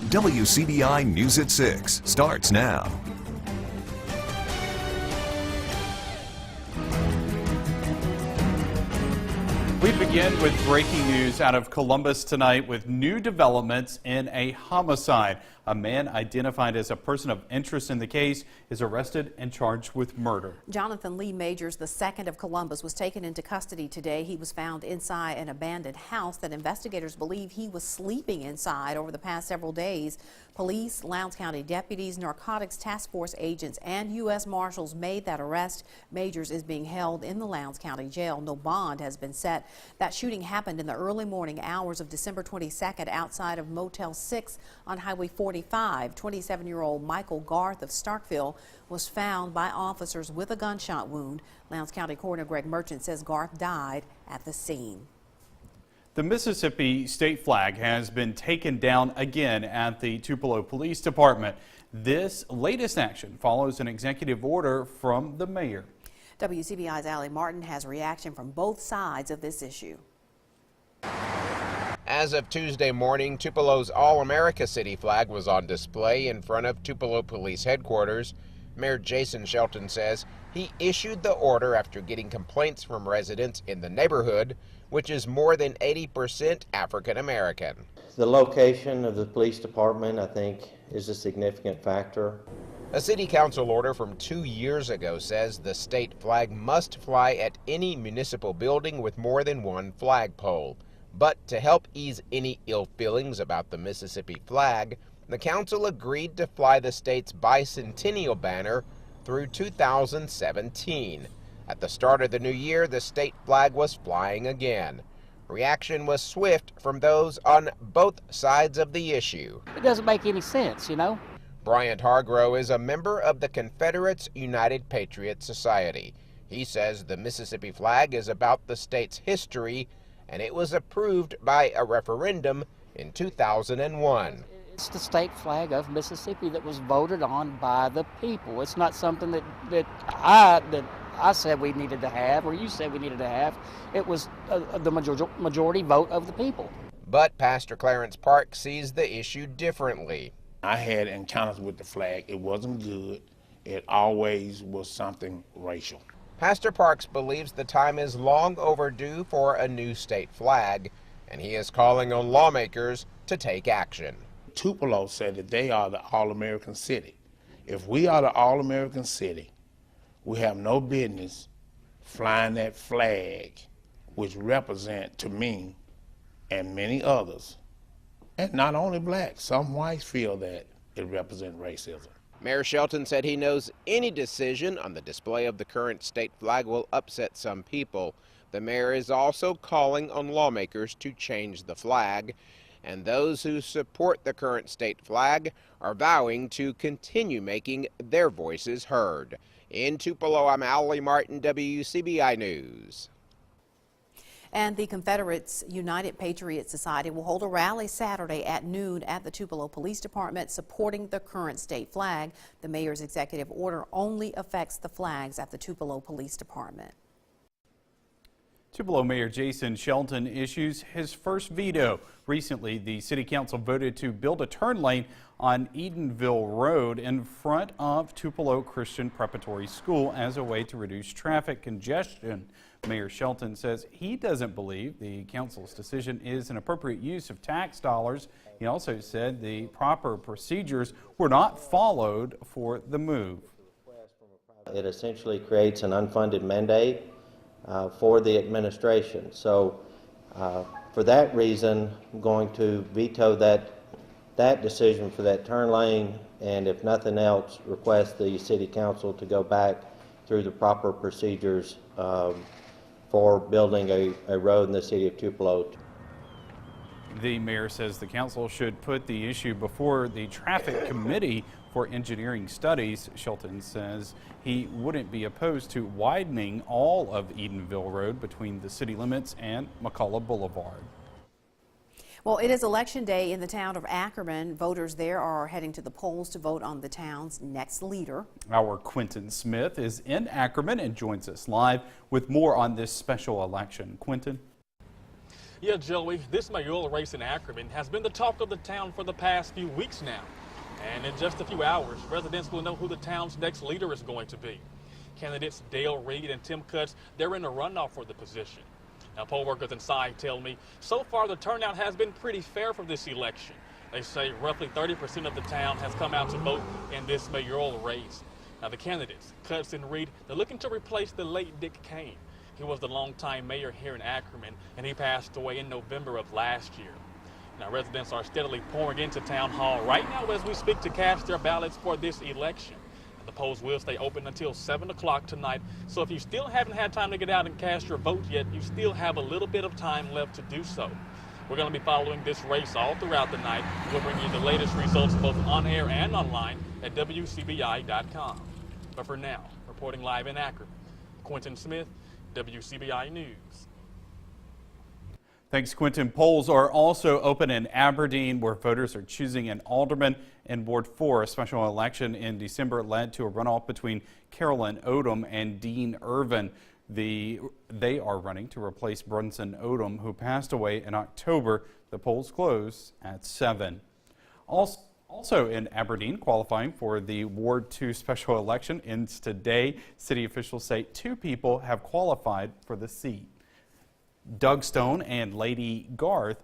WCBI News at 6 starts now. We begin with breaking news out of Columbus tonight with new developments in a homicide. A man identified as a person of interest in the case is arrested and charged with murder. Jonathan Lee Majors II of Columbus was taken into custody today. He was found inside an abandoned house that investigators believe he was sleeping inside over the past several days. Police, Lowndes County deputies, narcotics task force agents, and U.S. Marshals made that arrest. Majors is being held in the Lowndes County Jail. No bond has been set. That shooting happened in the early morning hours of December 22nd outside of Motel 6 on Highway 45. 27-year-old Michael Garth of Starkville was found by officers with a gunshot wound. Lowndes County Coroner Greg Merchant says Garth died at the scene. The Mississippi state flag has been taken down again at the Tupelo Police Department. This latest action follows an executive order from the mayor. WCBI's Allie Martin has a reaction from both sides of this issue. As of Tuesday morning, Tupelo's All-America City flag was on display in front of Tupelo Police Headquarters. Mayor Jason Shelton says he issued the order after getting complaints from residents in the neighborhood, which is more than 80% African American. The location of the police department, I think, is a significant factor. A city council order from 2 years ago says the state flag must fly at any municipal building with more than one flagpole. But to help ease any ill feelings about the Mississippi flag, the council agreed to fly the state's bicentennial banner through 2017. At the start of the new year, the state flag was flying again. Reaction was swift from those on both sides of the issue. It doesn't make any sense, you know. Bryant Hargrove is a member of the Confederates United Patriot Society. He says the Mississippi flag is about the state's history, and it was approved by a referendum in 2001. It's the state flag of Mississippi that was voted on by the people. It's not something that I said we needed to have, or you said we needed to have. It was the majority vote of the people. But Pastor Clarence Park sees the issue differently. I had encounters with the flag. It wasn't good. It always was something racial. Pastor Parks believes the time is long overdue for a new state flag, and he is calling on lawmakers to take action. Tupelo said that they are the All-American City. If we are the All-American City, we have no business flying that flag, which represent to me and many others, and not only blacks, some whites feel that it represents racism. Mayor Shelton said he knows any decision on the display of the current state flag will upset some people. The mayor is also calling on lawmakers to change the flag, and those who support the current state flag are vowing to continue making their voices heard. In Tupelo, I'm Allie Martin, WCBI News. And the Confederates United Patriot Society will hold a rally Saturday at noon at the Tupelo Police Department supporting the current state flag. The mayor's executive order only affects the flags at the Tupelo Police Department. Tupelo Mayor Jason Shelton issues his first veto. Recently, the City Council voted to build a turn lane on Edenville Road in front of Tupelo Christian Preparatory School as a way to reduce traffic congestion. Mayor Shelton says he doesn't believe the council's decision is an appropriate use of tax dollars. He also said the proper procedures were not followed for the move. It essentially creates an unfunded mandate for the administration. So for that reason, I'm going to veto that decision for that turn lane, and if nothing else, request the City Council to go back through the proper procedures for building a road in the city of Tupelo. The mayor says the council should put the issue before the Traffic Committee for Engineering Studies. Shelton says he wouldn't be opposed to widening all of Edenville Road between the city limits and McCullough Boulevard. Well, it is election day in the town of Ackerman. Voters there are heading to the polls to vote on the town's next leader. Our Quentin Smith is in Ackerman and joins us live with more on this special election. Quentin. Yeah, Joey, this mayoral race in Ackerman has been the talk of the town for the past few weeks now. And in just a few hours, residents will know who the town's next leader is going to be. Candidates Dale Reed and Tim Cutts, they're in a runoff for the position. Now, poll workers inside tell me so far the turnout has been pretty fair for this election. They say roughly 30% of the town has come out to vote in this mayoral race. Now, the candidates, Cutts and Reed, they're looking to replace the late Dick Kane. He was the longtime mayor here in Ackerman, and he passed away in November of last year. Now, residents are steadily pouring into Town Hall right now as we speak to cast their ballots for this election. The polls will stay open until 7 o'clock tonight, so if you still haven't had time to get out and cast your vote yet, you still have a little bit of time left to do so. We're going to be following this race all throughout the night. We'll bring you the latest results both on air and online at WCBI.com. But for now, reporting live in Akron, Quentin Smith, WCBI News. Thanks, Quentin. Polls are also open in Aberdeen, where voters are choosing an alderman in Ward 4. A special election in December led to a runoff between Carolyn Odom and Dean Irvin. They are running to replace Brunson Odom, who passed away in October. The polls close at 7. Also in Aberdeen, qualifying for the Ward 2 special election ends today. City officials say 2 people have qualified for the seat. Doug Stone and Lady Garth,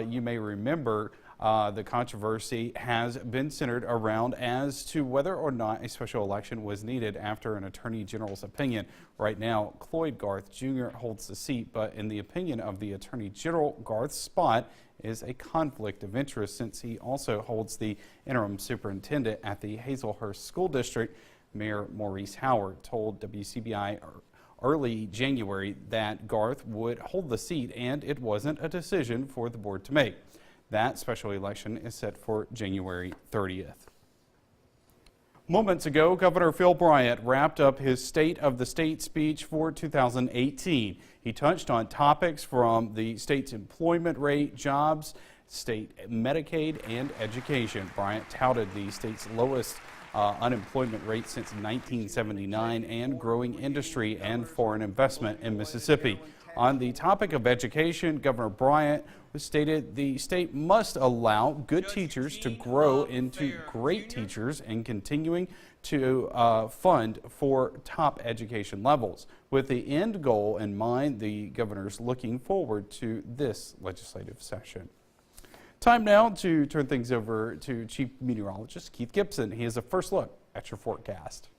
you may remember the controversy has been centered around as to whether or not a special election was needed after an attorney general's opinion. Right now, Cloyd Garth Jr. holds the seat, but in the opinion of the attorney general, Garth's spot is a conflict of interest since he also holds the interim superintendent at the Hazelhurst School District. Mayor Maurice Howard told WCBI early January that Garth would hold the seat, and it wasn't a decision for the board to make. That special election is set for January 30th. Moments ago, Governor Phil Bryant wrapped up his State of the State speech for 2018. He touched on topics from the state's employment rate, jobs, state Medicaid, and education. Bryant touted the state's lowest unemployment rate since 1979 and growing industry and foreign investment in Mississippi. On the topic of education, Governor Bryant stated the state must allow good teachers to grow into great teachers and continuing to fund for top education levels. With the end goal in mind, the governor's looking forward to this legislative session. Time now to turn things over to Chief Meteorologist Keith Gibson. He has a first look at your forecast.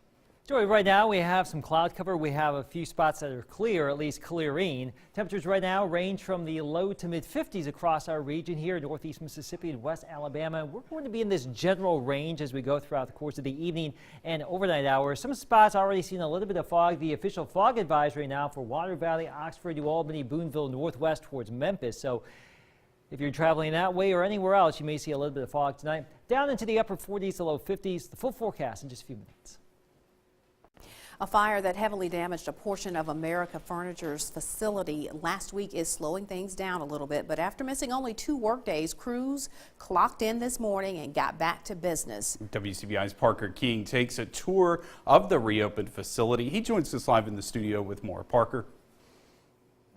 Joey, right now we have some cloud cover. We have a few spots that are clear, at least clearing. Temperatures right now range from the low to mid 50s across our region here in northeast Mississippi and west Alabama. We're going to be in this general range as we go throughout the course of the evening and overnight hours. Some spots already seeing a little bit of fog. The official fog advisory now for Water Valley, Oxford, New Albany, Boonville, northwest towards Memphis. So if you're traveling that way or anywhere else, you may see a little bit of fog tonight. Down into the upper 40s to low 50s. The full forecast in just a few minutes. A fire that heavily damaged a portion of America Furniture's facility last week is slowing things down a little bit, but after missing only 2 work days, crews clocked in this morning and got back to business. WCBI's Parker King takes a tour of the reopened facility. He joins us live in the studio with more. Parker.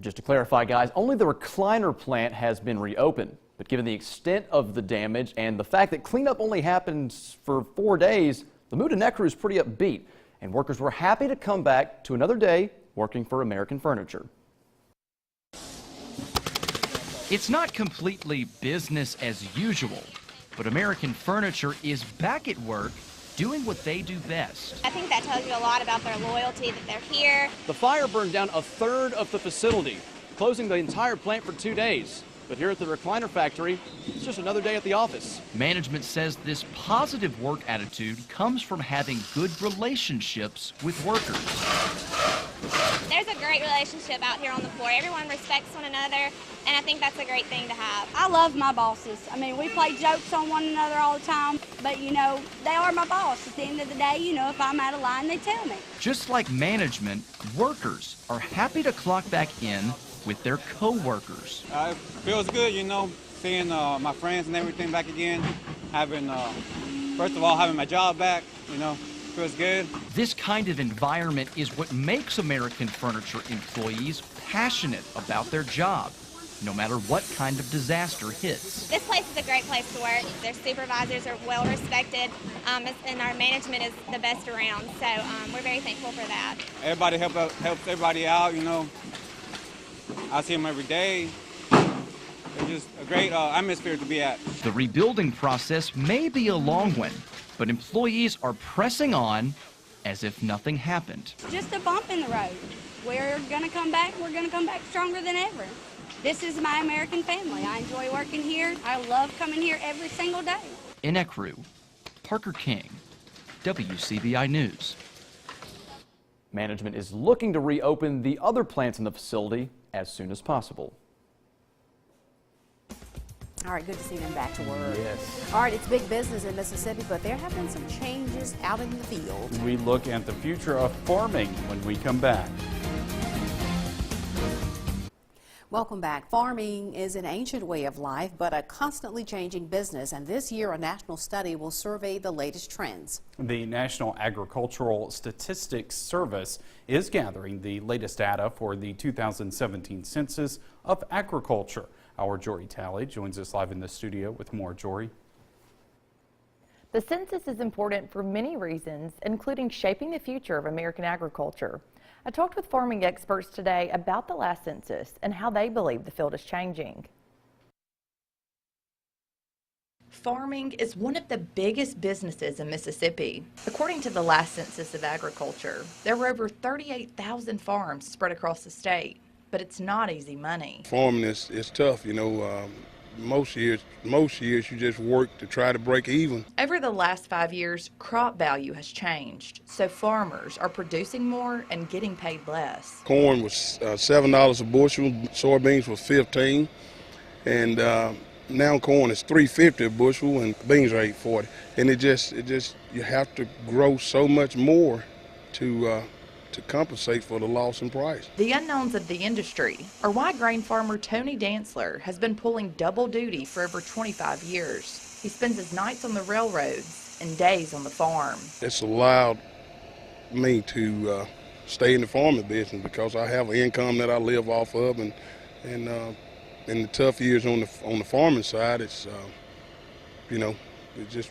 Just to clarify, guys, only the recliner plant has been reopened, but given the extent of the damage and the fact that cleanup only happens for 4 days, the mood in that crew is pretty upbeat. And workers were happy to come back to another day working for American Furniture. It's not completely business as usual, but American Furniture is back at work doing what they do best. I think that tells you a lot about their loyalty, that they're here. The fire burned down a third of the facility, closing the entire plant for 2 days. But here at the recliner factory, it's just another day at the office. Management says this positive work attitude comes from having good relationships with workers. There's a great relationship out here on the floor. Everyone respects one another, and I think that's a great thing to have. I love my bosses. I mean, we play jokes on one another all the time, but you know, they are my boss. At the end of the day, you know, if I'm out of line, they tell me. Just like management, workers are happy to clock back in with their co-workers. It feels good, you know, seeing my friends and everything back again. Having, first of all, having my job back, you know, feels good. This kind of environment is what makes American Furniture employees passionate about their job. no matter what kind of disaster hits. This place is a great place to work. Their supervisors are well respected, and our management is the best around. So we're very thankful for that. Everybody helps everybody out, you know. I see them every day. It's just a great atmosphere to be at. The rebuilding process may be a long one, but employees are pressing on as if nothing happened. Just a bump in the road. We're going to come back. We're going to come back stronger than ever. This is my American family. I enjoy working here. I love coming here every single day. In Ecru, Parker King, WCBI News. Management is looking to reopen the other plants in the facility as soon as possible. All right, good to see them back to work. Yes. All right, it's big business in Mississippi, but there have been some changes out in the field. We look at the future of farming when we come back. Welcome back. Farming is an ancient way of life, but a constantly changing business. And this year, a national study will survey the latest trends. The National Agricultural Statistics Service is gathering the latest data for the 2017 Census of Agriculture. Our Jory Talley joins us live in the studio with more. Jory. The census is important for many reasons, including shaping the future of American agriculture. I talked with farming experts today about the last census and how they believe the field is changing. Farming is one of the biggest businesses in Mississippi. According to the last census of agriculture, there were over 38,000 farms spread across the state. But it's not easy money. Farming is tough, you know. Most years you just work to try to break even. Over the last 5 years, crop value has changed, so farmers are producing more and getting paid less. Corn was $7 a bushel, soybeans was $15, and now corn is $3.50 a bushel, and beans are $8.40. And it just you have to grow so much more to compensate for the loss in price. The unknowns of the industry are why grain farmer Tony Dantzler has been pulling double duty for over 25 years. He spends his nights on the railroads and days on the farm. It's allowed me to stay in the farming business because I have an income that I live off of, and in the tough years on the farming side, it's you know, it just,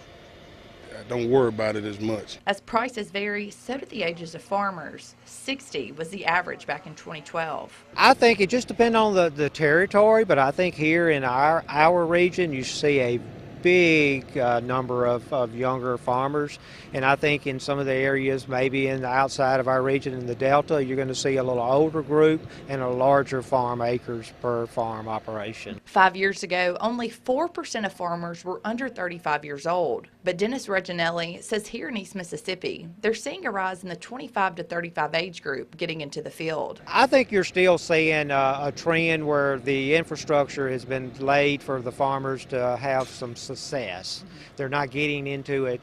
I don't worry about it as much. As prices vary, so do the ages of farmers. 60 was the average back in 2012. I think it just depends on the territory, but I think here in our region you see a big number of younger farmers, and I think in some of the areas, maybe in the outside of our region in the Delta, you're going to see a little older group and a larger farm acres per farm operation. 5 years ago, only 4% of farmers were under 35 years old, but Dennis Reginelli says here in East Mississippi, they're seeing a rise in the 25 to 35 age group getting into the field. I think you're still seeing a trend where the infrastructure has been laid for the farmers to have some success. They're not getting into it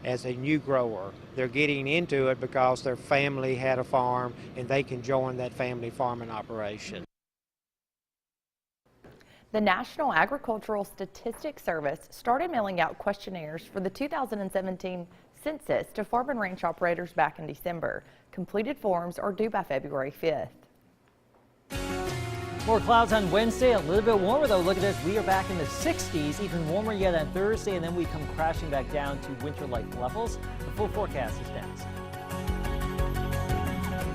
as a new grower. They're getting into it because their family had a farm and they can join that family farming operation. The National Agricultural Statistics Service started mailing out questionnaires for the 2017 census to farm and ranch operators back in December. Completed forms are due by February 5th. More clouds on Wednesday, a little bit warmer though. Look at this, we are back in the 60s, even warmer yet on Thursday, and then we come crashing back down to winter-like levels. The full forecast is next.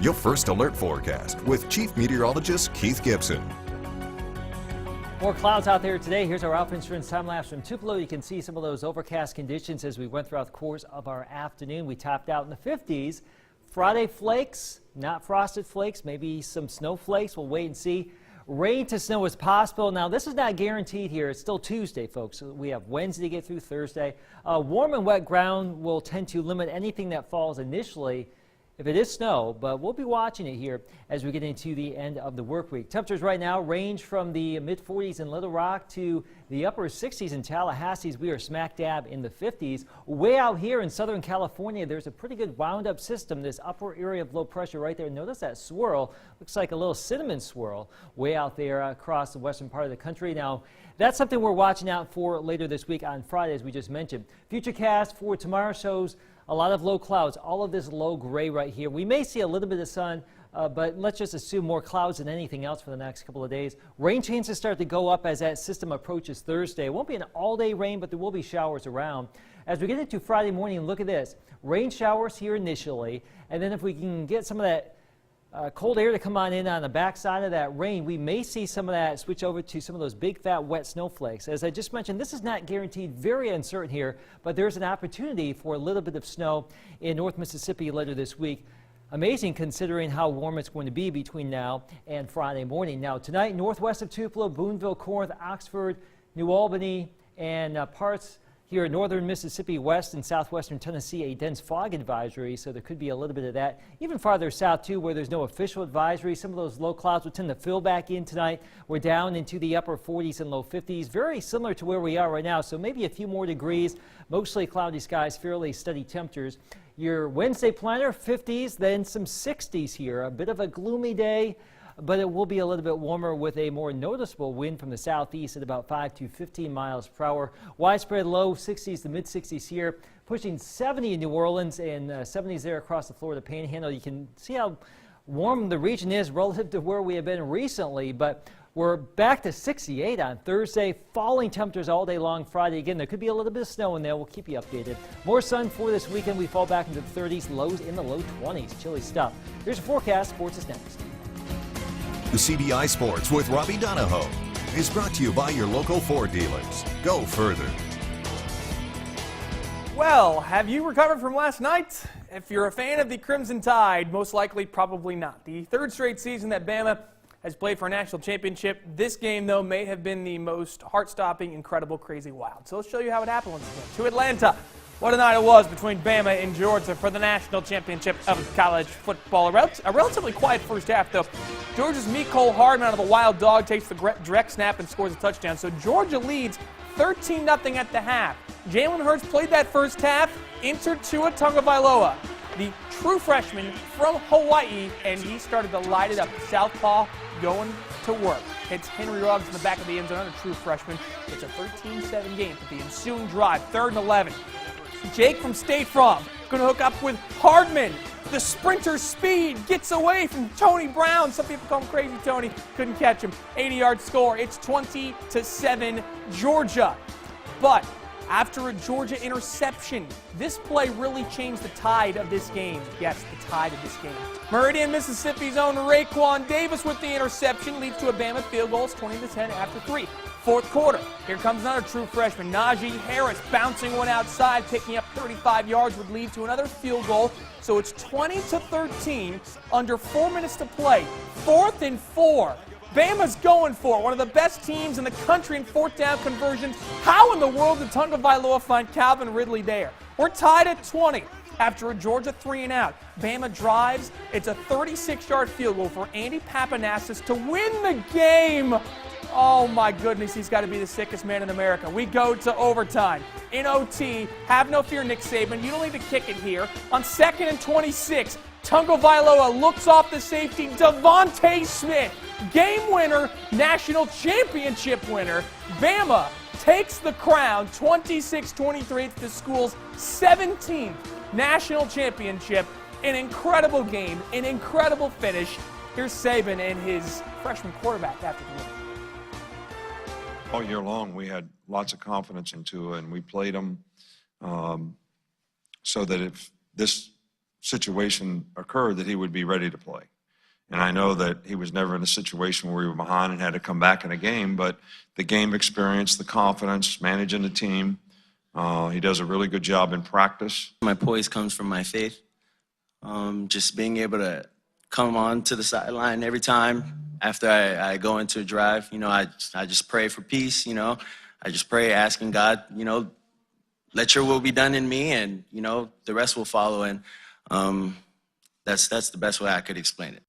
Your first alert forecast with Chief Meteorologist Keith Gibson. More clouds out there today. Here's our Alpha Insurance time lapse from Tupelo. You can see some of those overcast conditions as we went throughout the course of our afternoon. We topped out in the 50s. Friday flakes, not frosted flakes, maybe some snowflakes. We'll wait and see. Rain to snow is possible. Now, this is not guaranteed here. It's still Tuesday, folks. So we have Wednesday to get through Thursday. Warm and wet ground will tend to limit anything that falls initially if it is snow, but we'll be watching it here as we get into the end of the work week. Temperatures right now range from the mid-40s in Little Rock to the upper 60s in Tallahassee. We are smack dab in the 50s. Way out here in Southern California, there's a pretty good wound-up system, this upper area of low pressure right there. Notice that swirl. Looks like a little cinnamon swirl way out there across the western part of the country. Now, that's something we're watching out for later this week on Friday, as we just mentioned. Futurecast for tomorrow shows a lot of low clouds, all of this low gray right here. We may see a little bit of sun, but let's just assume more clouds than anything else for the next couple of days. Rain chances start to go up as that system approaches Thursday. It won't be an all-day rain, but there will be showers around. As we get into Friday morning, look at this. Rain showers here initially, and then if we can get some of that cold air to come on in on the backside of that rain, we may see some of that switch over to some of those big, fat, wet snowflakes. As I just mentioned, this is not guaranteed, very uncertain here, but there's an opportunity for a little bit of snow in North Mississippi later this week. Amazing considering how warm it's going to be between now and Friday morning. Now tonight, northwest of Tupelo, Boonville, Corinth, Oxford, New Albany, and parts here in northern Mississippi, west and southwestern Tennessee, a dense fog advisory, so there could be a little bit of that. Even farther south, too, where there's no official advisory, some of those low clouds will tend to fill back in tonight. We're down into the upper 40s and low 50s, very similar to where we are right now, so maybe a few more degrees, mostly cloudy skies, fairly steady temperatures. Your Wednesday planner, 50s, then some 60s here. A bit of a gloomy day, but it will be a little bit warmer with a more noticeable wind from the southeast at about 5 to 15 miles per hour. Widespread low 60s to mid 60s here, pushing 70 in New Orleans and 70s there across the Florida Panhandle. You can see how warm the region is relative to where we have been recently, but we're back to 68 on Thursday. Falling temperatures all day long Friday. Again, there could be a little bit of snow in there. We'll keep you updated. More sun for this weekend. We fall back into the 30s, lows in the low 20s. Chilly stuff. Here's your forecast. Sports is next. The CBI Sports with Robbie Donahoe is brought to you by your local Ford dealers. Go further. Well, have you recovered from last night? If you're a fan of the Crimson Tide, most likely probably not. The third straight season that Bama has played for a national championship. This game, though, may have been the most heart-stopping, incredible, crazy, wild. So let's show you how it happened once again. To Atlanta. What a night it was between Bama and Georgia for the national championship of college football. A relatively quiet first half, though. Georgia's Mecole Hardman out of the Wild Dog takes the direct snap and scores a touchdown. So Georgia leads 13-0 at the half. Jalen Hurts played that first half, entered Tua Tagovailoa, the true freshman from Hawaii, and he started to light it up. Southpaw going to work. Hits Henry Ruggs in the back of the end zone, another true freshman. It's a 13-7 game for the ensuing drive, 3rd and 11. Jake from State Farm going to hook up with Hardman. The sprinter speed gets away from Tony Brown. Some people call him Crazy Tony. Couldn't catch him. 80-yard score. It's 20-7 Georgia. But after a Georgia interception, this play really changed the tide of this game. Yes, the tide of this game. Meridian, Mississippi's own Raekwon Davis with the interception leads to a Bama field goal. It's 20-10 after 3. Fourth quarter. Here comes another true freshman, Najee Harris, bouncing one outside, picking up 35 yards, would lead to another field goal. So it's 20-13, under 4 minutes to play. 4th and 4. Bama's going for it. One of the best teams in the country in fourth down conversions. How in the world did Tagovailoa find Calvin Ridley there? We're tied at 20 after a Georgia 3-and-out. Bama drives. It's a 36-yard field goal for Andy Papanasis to win the game. Oh my goodness, he's got to be the sickest man in America. We go to overtime. In OT, have no fear, Nick Saban. You don't need to kick it here. On 2nd and 26, Tagovailoa looks off the safety. Devontae Smith, game winner, national championship winner. Bama takes the crown, 26-23. It's the school's 17th national championship. An incredible game, an incredible finish. Here's Saban and his freshman quarterback after the win. All year long, we had lots of confidence in Tua, and we played him so that if this situation occurred, that he would be ready to play. And I know that he was never in a situation where we were behind and had to come back in a game, but the game experience, the confidence, managing the team, he does a really good job in practice. My poise comes from my faith. Just being able to come on to the sideline every time after I go into a drive, you know, I just pray for peace, you know. I just pray asking God, you know, let your will be done in me, and, you know, the rest will follow. And that's the best way I could explain it.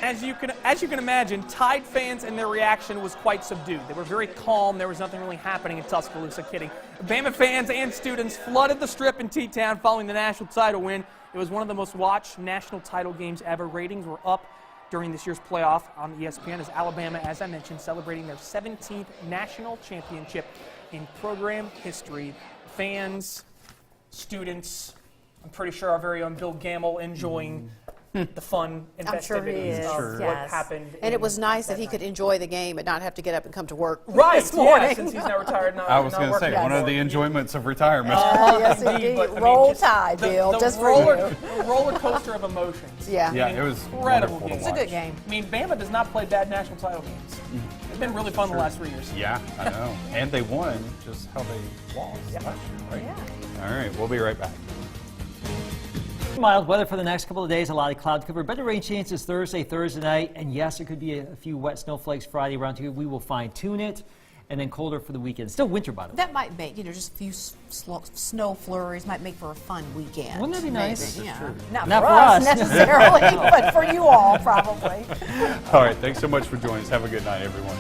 As you can imagine, Tide fans and their reaction was quite subdued. They were very calm. There was nothing really happening in Tuscaloosa. Kidding. Bama fans and students flooded the Strip in T-Town following the national title win. It was one of the most watched national title games ever. Ratings were up during this year's playoff on ESPN as Alabama, as I mentioned, celebrating their 17th national championship in program history. Fans, students, I'm pretty sure our very own Bill Gamble enjoying the fun and I'm sure he festivities is. of what happened. And it was nice that he could enjoy the game and not have to get up and come to work Right, this morning. yeah, since he's now retired. I was going to say, one of the enjoyments of retirement. Yes, indeed. But, I mean, Roll just Tide, Bill, the just for the roller coaster of emotions. Yeah. Yeah, it was Incredible wonderful to game. It's a good game. I mean, Bama does not play bad national title games. It's been really fun the last 3 years. Yeah, I know. And they won just how they lost last year, right? Yeah. All right, we'll be right back. Mild weather for the next couple of days, a lot of cloud cover. Better rain chances Thursday night, and yes, there could be a few wet snowflakes Friday around here. We will fine tune it, and then colder for the weekend. Still winter, by the way. That might make, just a few snow flurries might make for a fun weekend. Wouldn't that be nice? Maybe, That's yeah. true. Not for us necessarily, but for you all probably. All right, thanks so much for joining us. Have a good night, everyone.